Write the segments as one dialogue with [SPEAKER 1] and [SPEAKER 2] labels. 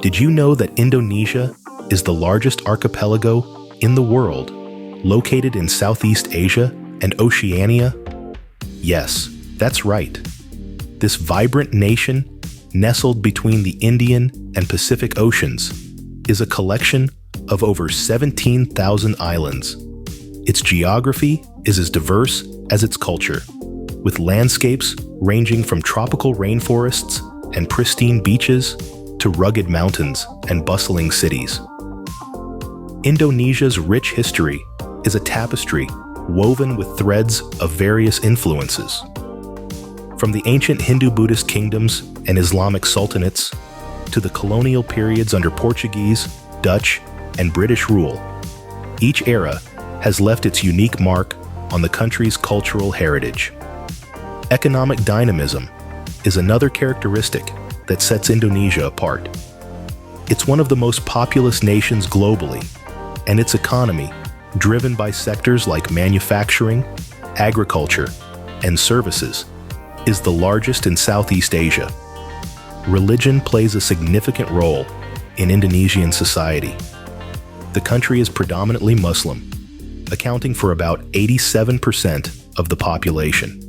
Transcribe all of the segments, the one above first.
[SPEAKER 1] Did you know that Indonesia is the largest archipelago in the world, located in Southeast Asia and Oceania? Yes, that's right. This vibrant nation, nestled between the Indian and Pacific Oceans, is a collection of over 17,000 islands. Its geography is as diverse as its culture, with landscapes ranging from tropical rainforests and pristine beaches to rugged mountains and bustling cities. Indonesia's rich history is a tapestry woven with threads of various influences. From the ancient Hindu-Buddhist kingdoms and Islamic sultanates to the colonial periods under Portuguese, Dutch, and British rule, each era has left its unique mark on the country's cultural heritage. Economic dynamism is another characteristic that sets Indonesia apart. It's one of the most populous nations globally, and its economy, driven by sectors like manufacturing, agriculture, and services, is the largest in Southeast Asia. Religion plays a significant role in Indonesian society. The country is predominantly Muslim, accounting for about 87% of the population.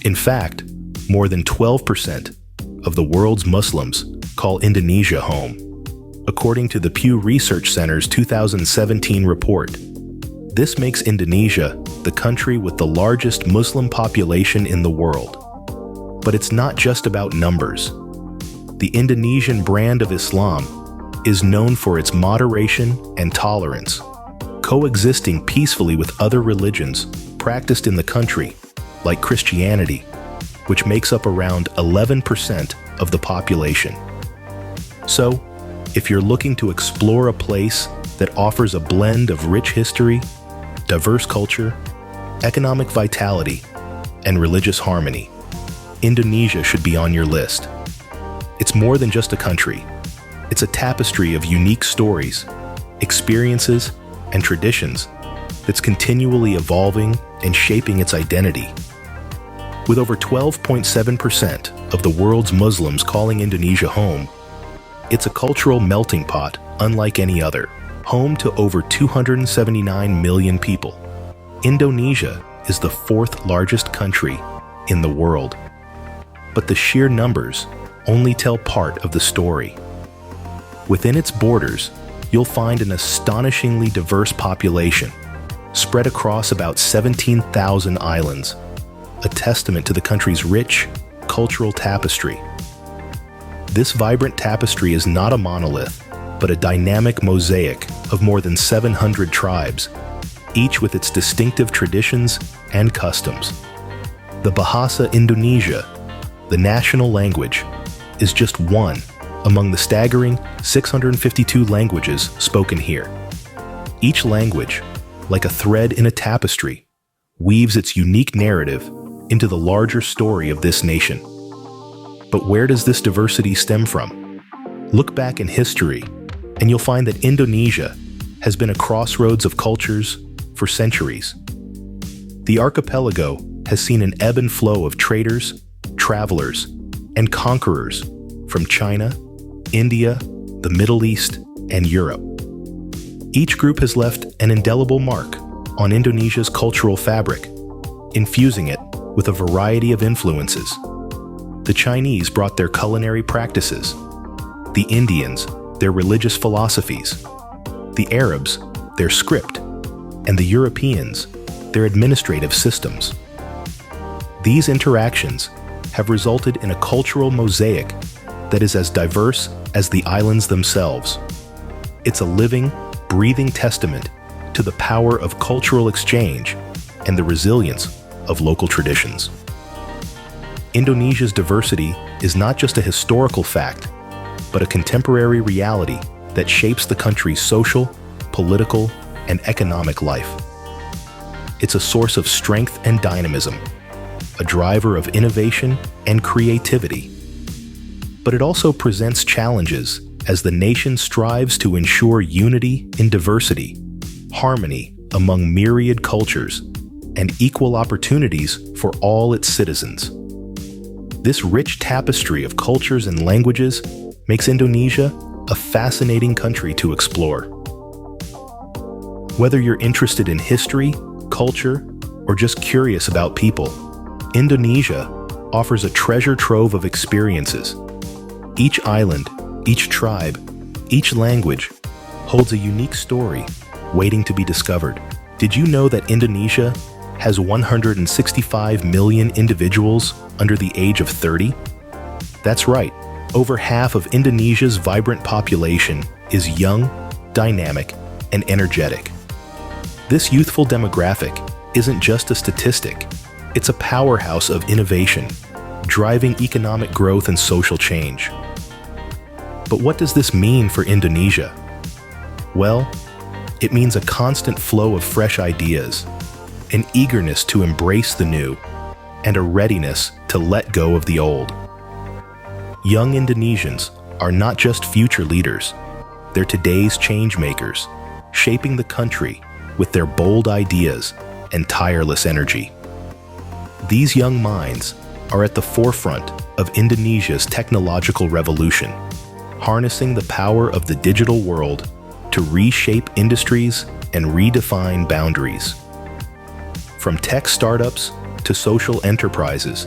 [SPEAKER 1] In fact, more than 12% of the world's Muslims call Indonesia home, according to the Pew Research Center's 2017 report. This makes Indonesia the country with the largest Muslim population in the world. But it's not just about numbers. The Indonesian brand of Islam is known for its moderation and tolerance, coexisting peacefully with other religions practiced in the country, like Christianity, which makes up around 11% of the population. So, if you're looking to explore a place that offers a blend of rich history, diverse culture, economic vitality, and religious harmony, Indonesia should be on your list. It's more than just a country. It's a tapestry of unique stories, experiences, and traditions that's continually evolving and shaping its identity. With over 12.7% of the world's Muslims calling Indonesia home, it's a cultural melting pot unlike any other, home to over 279 million people. Indonesia is the fourth largest country in the world. But the sheer numbers only tell part of the story. Within its borders, you'll find an astonishingly diverse population, spread across about 17,000 islands, a testament to the country's rich cultural tapestry. This vibrant tapestry is not a monolith, but a dynamic mosaic of more than 700 tribes, each with its distinctive traditions and customs. The Bahasa Indonesia, the national language, is just one among the staggering 652 languages spoken here. Each language, like a thread in a tapestry, weaves its unique narrative into the larger story of this nation. But where does this diversity stem from? Look back in history, and you'll find that Indonesia has been a crossroads of cultures for centuries. The archipelago has seen an ebb and flow of traders, travelers, and conquerors from China, India, the Middle East, and Europe. Each group has left an indelible mark on Indonesia's cultural fabric, infusing it with a variety of influences. The Chinese brought their culinary practices, the Indians their religious philosophies, the Arabs their script, and the Europeans their administrative systems. These interactions have resulted in a cultural mosaic that is as diverse as the islands themselves. It's a living, breathing testament to the power of cultural exchange and the resilience of local traditions. Indonesia's diversity is not just a historical fact, but a contemporary reality that shapes the country's social, political, and economic life. It's a source of strength and dynamism, a driver of innovation and creativity. But it also presents challenges as the nation strives to ensure unity in diversity, harmony among myriad cultures, and equal opportunities for all its citizens. This rich tapestry of cultures and languages makes Indonesia a fascinating country to explore. Whether you're interested in history, culture, or just curious about people, Indonesia offers a treasure trove of experiences. Each island, each tribe, each language holds a unique story waiting to be discovered. Did you know that Indonesia has 165 million individuals under the age of 30? That's right, over half of Indonesia's vibrant population is young, dynamic, and energetic. This youthful demographic isn't just a statistic, it's a powerhouse of innovation, driving economic growth and social change. But what does this mean for Indonesia? Well, it means a constant flow of fresh ideas, an eagerness to embrace the new, and a readiness to let go of the old. Young Indonesians are not just future leaders, they're today's change makers, shaping the country with their bold ideas and tireless energy. These young minds are at the forefront of Indonesia's technological revolution, harnessing the power of the digital world to reshape industries and redefine boundaries. From tech startups to social enterprises,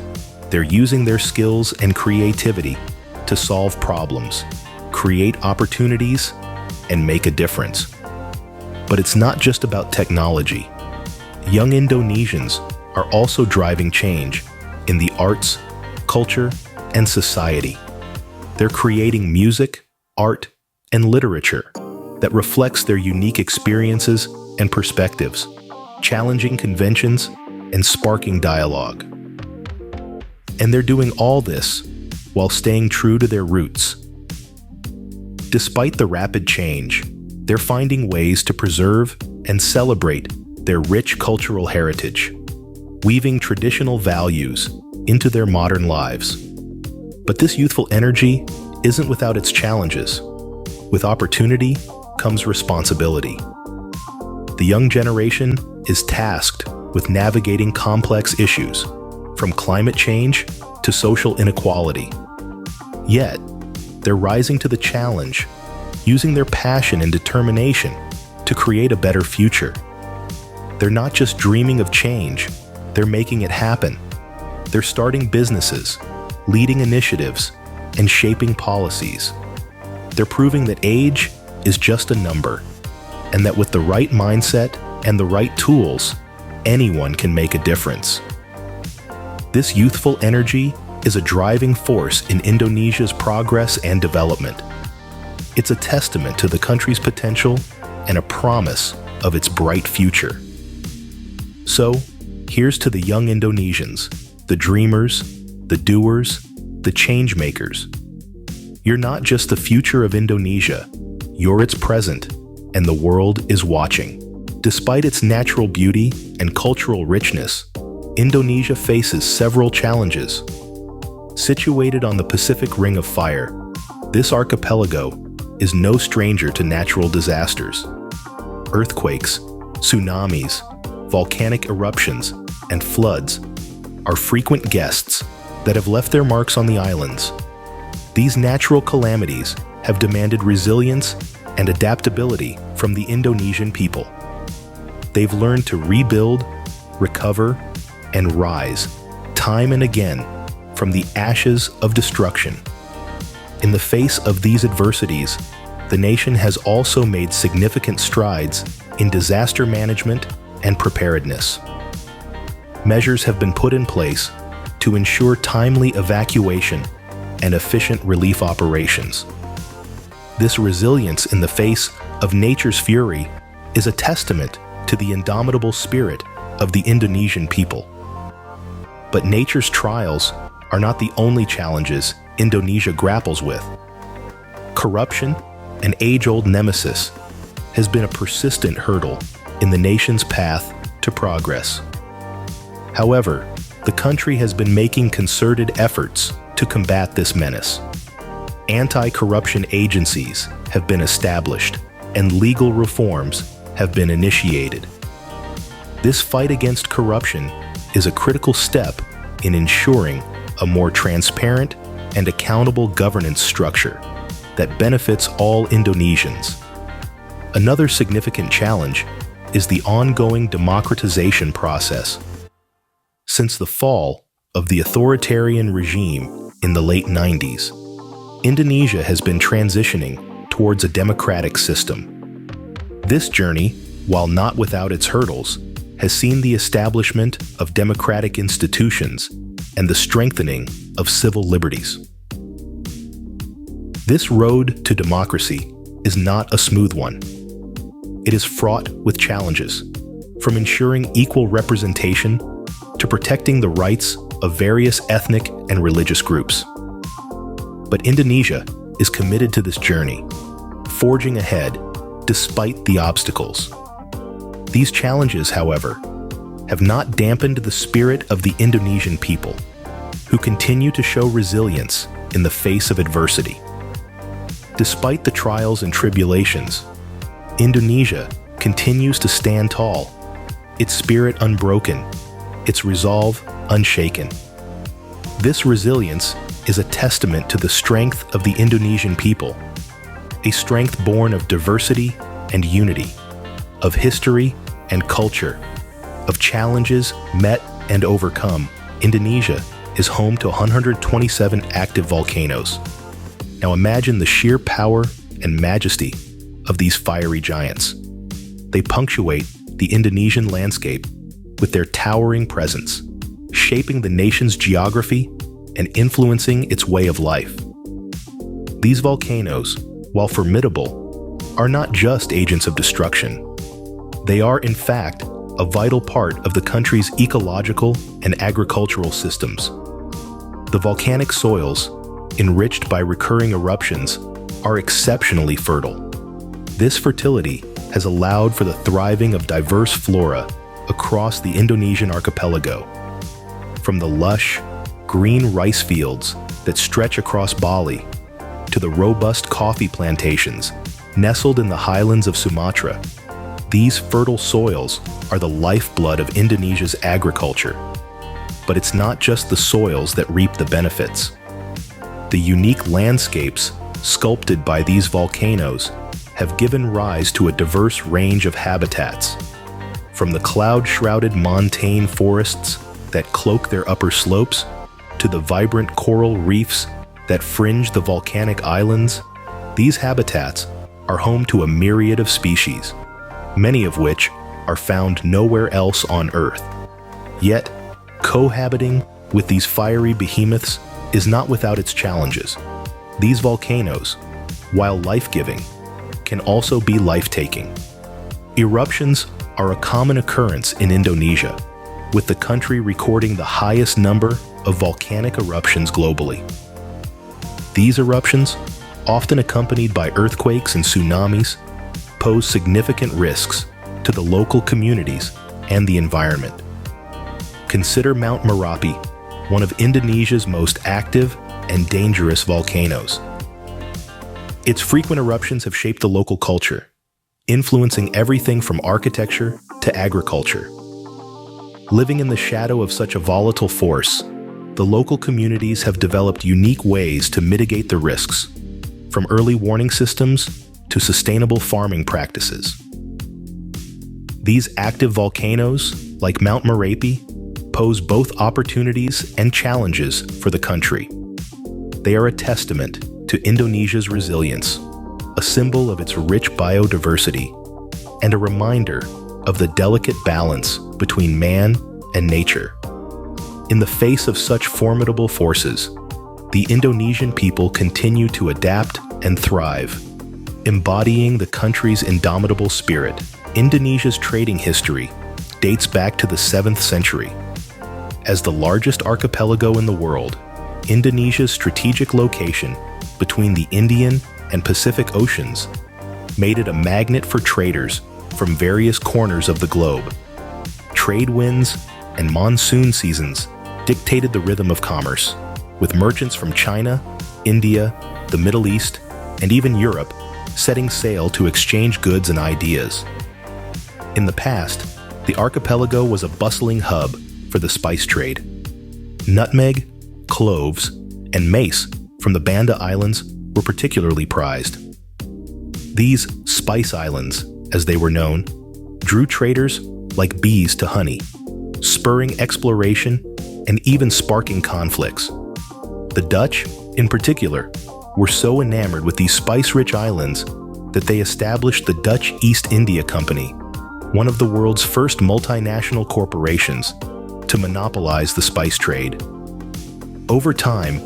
[SPEAKER 1] they're using their skills and creativity to solve problems, create opportunities, and make a difference. But it's not just about technology. Young Indonesians are also driving change in the arts, culture, and society. They're creating music, art, and literature that reflects their unique experiences and perspectives, challenging conventions and sparking dialogue. And they're doing all this while staying true to their roots. Despite the rapid change, they're finding ways to preserve and celebrate their rich cultural heritage, weaving traditional values into their modern lives. But this youthful energy isn't without its challenges. With opportunity comes responsibility. The young generation is tasked with navigating complex issues, from climate change to social inequality. Yet, they're rising to the challenge, using their passion and determination to create a better future. They're not just dreaming of change, they're making it happen. They're starting businesses, leading initiatives, and shaping policies. They're proving that age is just a number, and that with the right mindset and the right tools, anyone can make a difference. This youthful energy is a driving force in Indonesia's progress and development. It's a testament to the country's potential and a promise of its bright future. So, here's to the young Indonesians, the dreamers, the doers, the change makers. You're not just the future of Indonesia, you're its present, and the world is watching. Despite its natural beauty and cultural richness, Indonesia faces several challenges. Situated on the Pacific Ring of Fire, this archipelago is no stranger to natural disasters. Earthquakes, tsunamis, volcanic eruptions, and floods are frequent guests that have left their marks on the islands. These natural calamities have demanded resilience and adaptability from the Indonesian people. They've learned to rebuild, recover, and rise time and again from the ashes of destruction. In the face of these adversities, the nation has also made significant strides in disaster management and preparedness. Measures have been put in place to ensure timely evacuation and efficient relief operations. This resilience in the face of nature's fury is a testament to the indomitable spirit of the Indonesian people. But nature's trials are not the only challenges Indonesia grapples with. Corruption, an age-old nemesis, has been a persistent hurdle in the nation's path to progress. However, the country has been making concerted efforts to combat this menace. Anti-corruption agencies have been established, and legal reforms have been initiated. This fight against corruption is a critical step in ensuring a more transparent and accountable governance structure, that benefits all Indonesians. Another significant challenge is the ongoing democratization process. Since the fall of the authoritarian regime in the late 90s, Indonesia has been transitioning towards a democratic system. This journey, while not without its hurdles, has seen the establishment of democratic institutions and the strengthening of civil liberties. This road to democracy is not a smooth one. It is fraught with challenges, from ensuring equal representation to protecting the rights of various ethnic and religious groups. But Indonesia is committed to this journey, forging ahead despite the obstacles. These challenges, however, have not dampened the spirit of the Indonesian people, who continue to show resilience in the face of adversity. Despite the trials and tribulations, Indonesia continues to stand tall, its spirit unbroken, its resolve unshaken. This resilience is a testament to the strength of the Indonesian people, a strength born of diversity and unity, of history and culture, of challenges met and overcome. Indonesia is home to 127 active volcanoes. Now imagine the sheer power and majesty of these fiery giants. They punctuate the Indonesian landscape with their towering presence, shaping the nation's geography and influencing its way of life. These volcanoes, while formidable, are not just agents of destruction. They are, in fact, a vital part of the country's ecological and agricultural systems. The volcanic soils, enriched by recurring eruptions, are exceptionally fertile. This fertility has allowed for the thriving of diverse flora across the Indonesian archipelago. From the lush, green rice fields that stretch across Bali to the robust coffee plantations nestled in the highlands of Sumatra, these fertile soils are the lifeblood of Indonesia's agriculture. But it's not just the soils that reap the benefits. The unique landscapes sculpted by these volcanoes have given rise to a diverse range of habitats, from the cloud-shrouded montane forests that cloak their upper slopes to the vibrant coral reefs that fringe the volcanic islands. These habitats are home to a myriad of species, many of which are found nowhere else on Earth. Yet, cohabiting with these fiery behemoths is not without its challenges. These volcanoes, while life-giving, can also be life-taking. Eruptions are a common occurrence in Indonesia, with the country recording the highest number of volcanic eruptions globally. These eruptions, often accompanied by earthquakes and tsunamis, pose significant risks to the local communities and the environment. Consider Mount Merapi, one of Indonesia's most active and dangerous volcanoes. Its frequent eruptions have shaped the local culture, influencing everything from architecture to agriculture. Living in the shadow of such a volatile force, the local communities have developed unique ways to mitigate the risks, from early warning systems to sustainable farming practices. These active volcanoes, like Mount Merapi, pose both opportunities and challenges for the country. They are a testament to Indonesia's resilience, a symbol of its rich biodiversity, and a reminder of the delicate balance between man and nature. In the face of such formidable forces, the Indonesian people continue to adapt and thrive, embodying the country's indomitable spirit. Indonesia's trading history dates back to the 7th century. As the largest archipelago in the world, Indonesia's strategic location between the Indian and Pacific Oceans made it a magnet for traders from various corners of the globe. Trade winds and monsoon seasons dictated the rhythm of commerce, with merchants from China, India, the Middle East, and even Europe setting sail to exchange goods and ideas. In the past, the archipelago was a bustling hub for the spice trade. Nutmeg, cloves, and mace from the Banda Islands were particularly prized. These spice islands, as they were known, drew traders like bees to honey, spurring exploration and even sparking conflicts. The Dutch, in particular, were so enamored with these spice-rich islands that they established the Dutch East India Company, one of the world's first multinational corporations to monopolize the spice trade. Over time,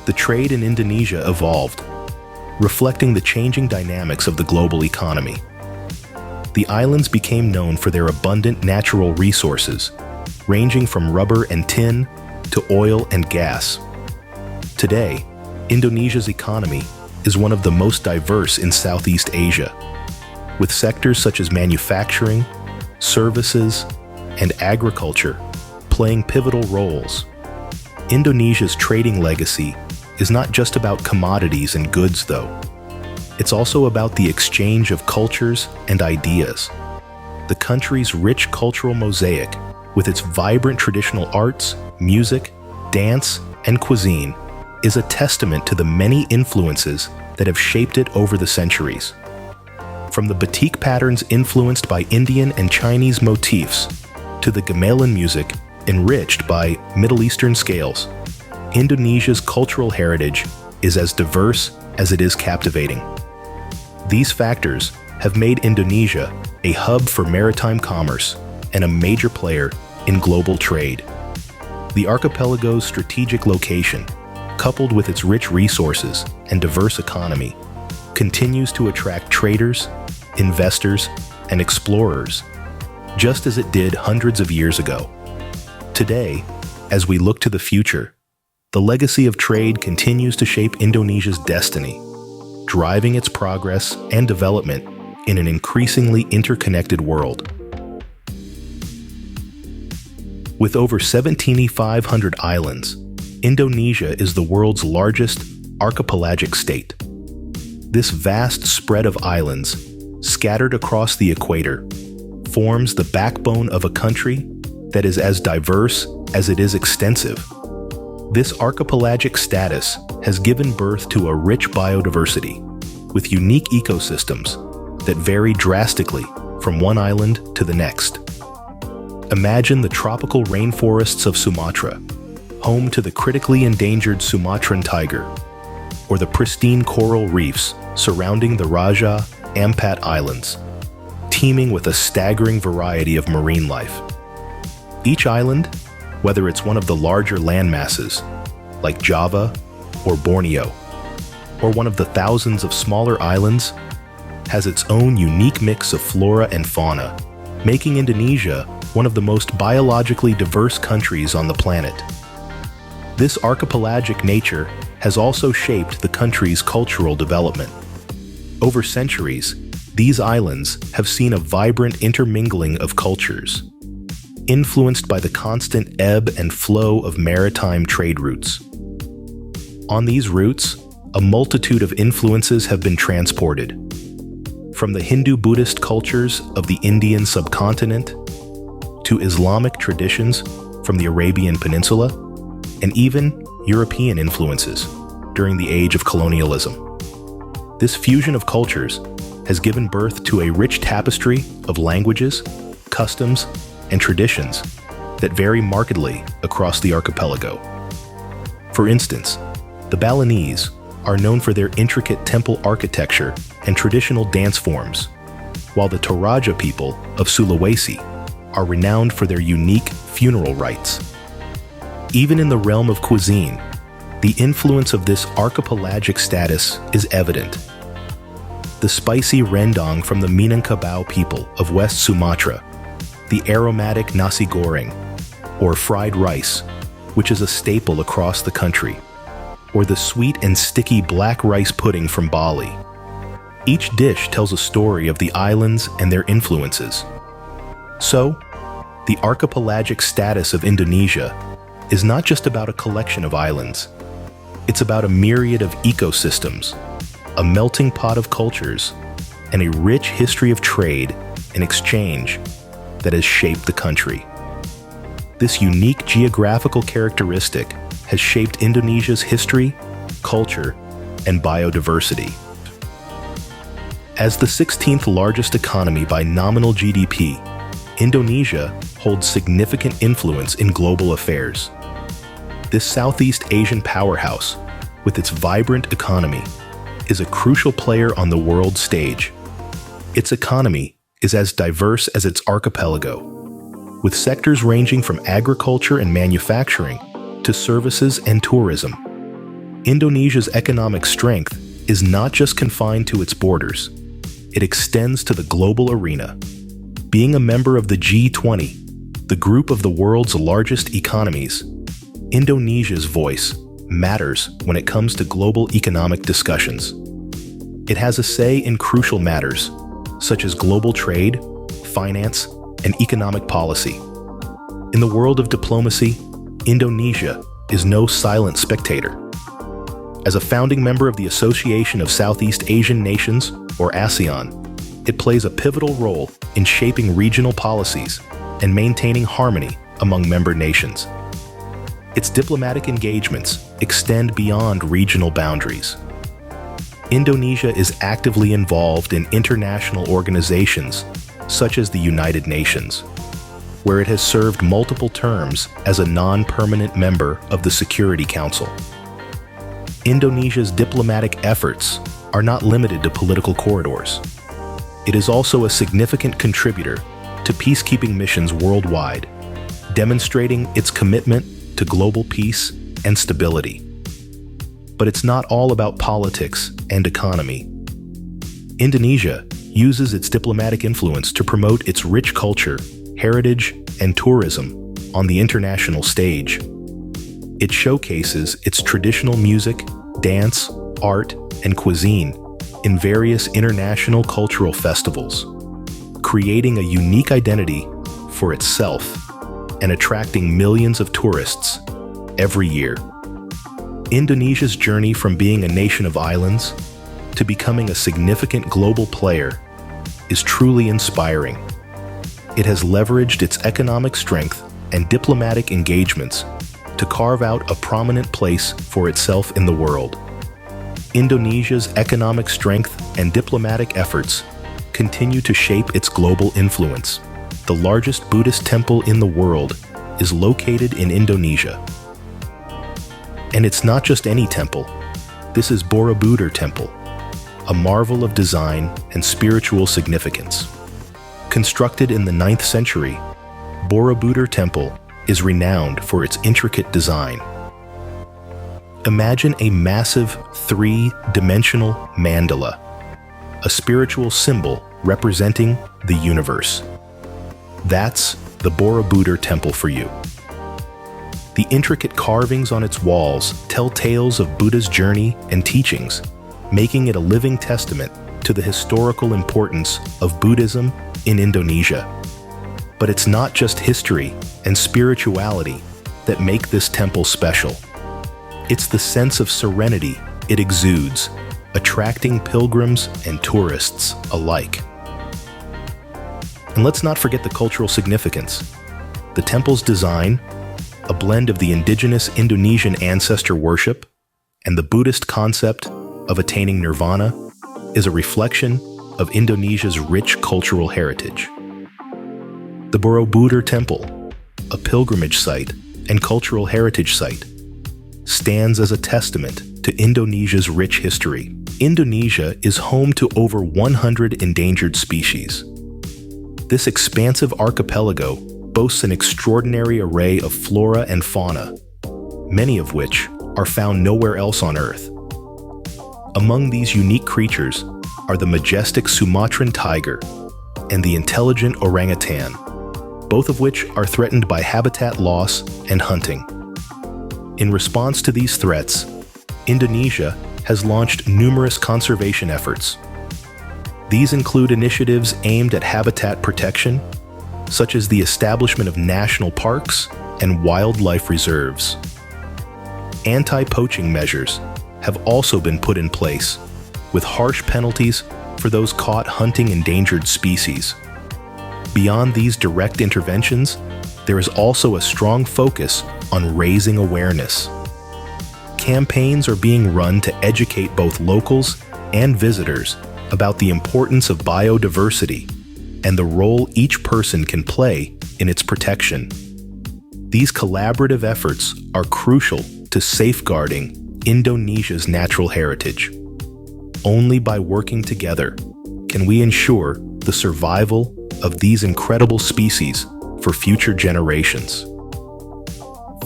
[SPEAKER 1] the trade in Indonesia evolved, reflecting the changing dynamics of the global economy. The islands became known for their abundant natural resources, ranging from rubber and tin to oil and gas. Today, Indonesia's economy is one of the most diverse in Southeast Asia, with sectors such as manufacturing, services, and agriculture playing pivotal roles. Indonesia's trading legacy is not just about commodities and goods, though. It's also about the exchange of cultures and ideas. The country's rich cultural mosaic, with its vibrant traditional arts, music, dance, and cuisine, is a testament to the many influences that have shaped it over the centuries. From the batik patterns influenced by Indian and Chinese motifs to the gamelan music enriched by Middle Eastern scales, Indonesia's cultural heritage is as diverse as it is captivating. These factors have made Indonesia a hub for maritime commerce and a major player in global trade. The archipelago's strategic location, coupled with its rich resources and diverse economy, continues to attract traders, investors, and explorers, just as it did hundreds of years ago. Today, as we look to the future, the legacy of trade continues to shape Indonesia's destiny, driving its progress and development in an increasingly interconnected world. With over 17,500 islands, Indonesia is the world's largest archipelagic state. This vast spread of islands, scattered across the equator, forms the backbone of a country that is as diverse as it is extensive. This archipelagic status has given birth to a rich biodiversity, with unique ecosystems that vary drastically from one island to the next. Imagine the tropical rainforests of Sumatra, home to the critically endangered Sumatran tiger, or the pristine coral reefs surrounding the Raja Ampat Islands, teeming with a staggering variety of marine life. Each island, whether it's one of the larger landmasses, like Java or Borneo, or one of the thousands of smaller islands, has its own unique mix of flora and fauna, making Indonesia one of the most biologically diverse countries on the planet. This archipelagic nature has also shaped the country's cultural development. Over centuries, these islands have seen a vibrant intermingling of cultures, influenced by the constant ebb and flow of maritime trade routes. On these routes, a multitude of influences have been transported, from the Hindu-Buddhist cultures of the Indian subcontinent to Islamic traditions from the Arabian Peninsula, and even European influences during the age of colonialism. This fusion of cultures has given birth to a rich tapestry of languages, customs, and traditions that vary markedly across the archipelago. For instance, the Balinese are known for their intricate temple architecture and traditional dance forms, while the Toraja people of Sulawesi are renowned for their unique funeral rites. Even in the realm of cuisine, the influence of this archipelagic status is evident. The spicy rendang from the Minangkabau people of West Sumatra, the aromatic nasi goreng, or fried rice, which is a staple across the country, or the sweet and sticky black rice pudding from Bali. Each dish tells a story of the islands and their influences. So, the archipelagic status of Indonesia is not just about a collection of islands. It's about a myriad of ecosystems, a melting pot of cultures, and a rich history of trade and exchange that has shaped the country. This unique geographical characteristic has shaped Indonesia's history, culture, and biodiversity. As the 16th largest economy by nominal GDP, Indonesia holds significant influence in global affairs. This Southeast Asian powerhouse, with its vibrant economy, is a crucial player on the world stage. Its economy is as diverse as its archipelago, with sectors ranging from agriculture and manufacturing to services and tourism. Indonesia's economic strength is not just confined to its borders. It extends to the global arena. Being a member of the G20, the group of the world's largest economies, Indonesia's voice matters when it comes to global economic discussions. It has a say in crucial matters, such as global trade, finance, and economic policy. In the world of diplomacy, Indonesia is no silent spectator. As a founding member of the Association of Southeast Asian Nations, or ASEAN, it plays a pivotal role in shaping regional policies and maintaining harmony among member nations. Its diplomatic engagements extend beyond regional boundaries. Indonesia is actively involved in international organizations such as the United Nations, where it has served multiple terms as a non-permanent member of the Security Council. Indonesia's diplomatic efforts are not limited to political corridors. It is also a significant contributor to peacekeeping missions worldwide, demonstrating its commitment to global peace and stability. But it's not all about politics and economy. Indonesia uses its diplomatic influence to promote its rich culture, heritage, and tourism on the international stage. It showcases its traditional music, dance, art, and cuisine in various international cultural festivals, creating a unique identity for itself and attracting millions of tourists every year. Indonesia's journey from being a nation of islands to becoming a significant global player is truly inspiring. It has leveraged its economic strength and diplomatic engagements to carve out a prominent place for itself in the world. Indonesia's economic strength and diplomatic efforts continue to shape its global influence. The largest Buddhist temple in the world is located in Indonesia. And it's not just any temple. This is Borobudur Temple, a marvel of design and spiritual significance. Constructed in the 9th century, Borobudur Temple is renowned for its intricate design. Imagine a massive three-dimensional mandala, a spiritual symbol representing the universe. That's the Borobudur Temple for you. The intricate carvings on its walls tell tales of Buddha's journey and teachings, making it a living testament to the historical importance of Buddhism in Indonesia. But it's not just history and spirituality that make this temple special. It's the sense of serenity it exudes, attracting pilgrims and tourists alike. And let's not forget the cultural significance. The temple's design, a blend of the indigenous Indonesian ancestor worship and the Buddhist concept of attaining nirvana, is a reflection of Indonesia's rich cultural heritage. The Borobudur Temple, a pilgrimage site and cultural heritage site, stands as a testament to Indonesia's rich history. Indonesia is home to over 100 endangered species. This expansive archipelago boasts an extraordinary array of flora and fauna, many of which are found nowhere else on Earth. Among these unique creatures are the majestic Sumatran tiger and the intelligent orangutan, both of which are threatened by habitat loss and hunting. In response to these threats, Indonesia has launched numerous conservation efforts. These include initiatives aimed at habitat protection, such as the establishment of national parks and wildlife reserves. Anti-poaching measures have also been put in place, with harsh penalties for those caught hunting endangered species. Beyond these direct interventions, there is also a strong focus on raising awareness. campaigns are being run to educate both locals and visitors about the importance of biodiversity and the role each person can play in its protection. These collaborative efforts are crucial to safeguarding Indonesia's natural heritage. Only by working together can we ensure the survival of these incredible species for future generations.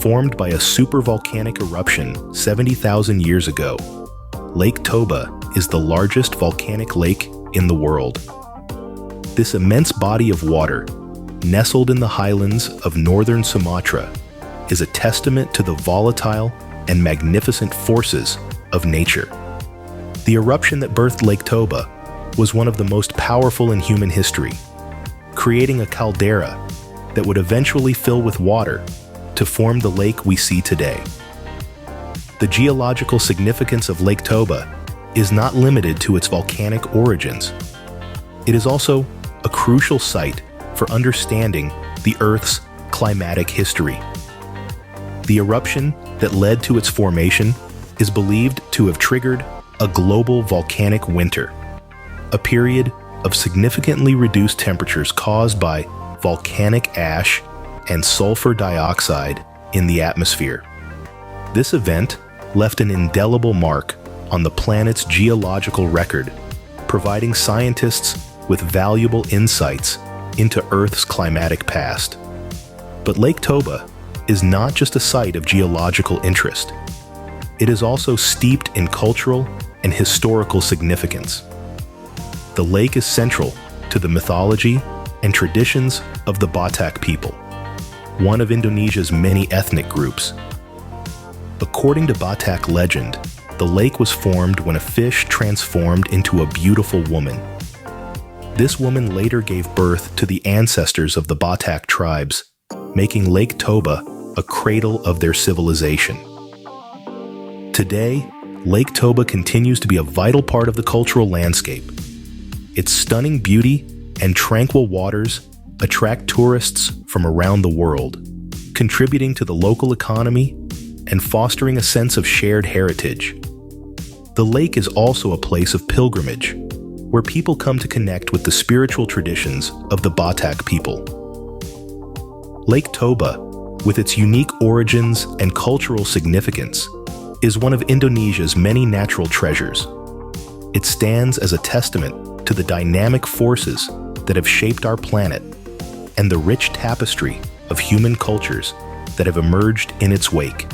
[SPEAKER 1] Formed by a supervolcanic eruption 70,000 years ago, Lake Toba is the largest volcanic lake in the world. This immense body of water, nestled in the highlands of northern Sumatra, is a testament to the volatile and magnificent forces of nature. The eruption that birthed Lake Toba was one of the most powerful in human history, creating a caldera that would eventually fill with water to form the lake we see today. The geological significance of Lake Toba is not limited to its volcanic origins. It is also a crucial site for understanding the Earth's climatic history. The eruption that led to its formation is believed to have triggered a global volcanic winter, a period of significantly reduced temperatures caused by volcanic ash and sulfur dioxide in the atmosphere. This event left an indelible mark on the planet's geological record, providing scientists with valuable insights into Earth's climatic past. But Lake Toba is not just a site of geological interest. It is also steeped in cultural and historical significance. The lake is central to the mythology and traditions of the Batak people, one of Indonesia's many ethnic groups. According to Batak legend, the lake was formed when a fish transformed into a beautiful woman. This woman later gave birth to the ancestors of the Batak tribes, making Lake Toba a cradle of their civilization. Today, Lake Toba continues to be a vital part of the cultural landscape. Its stunning beauty and tranquil waters attract tourists from around the world, contributing to the local economy and fostering a sense of shared heritage. The lake is also a place of pilgrimage, where people come to connect with the spiritual traditions of the Batak people. Lake Toba, with its unique origins and cultural significance, is one of Indonesia's many natural treasures. It stands as a testament to the dynamic forces that have shaped our planet and the rich tapestry of human cultures that have emerged in its wake.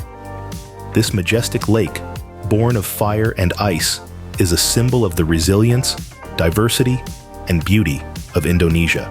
[SPEAKER 1] This majestic lake, born of fire and ice, is a symbol of the resilience, diversity, and beauty of Indonesia.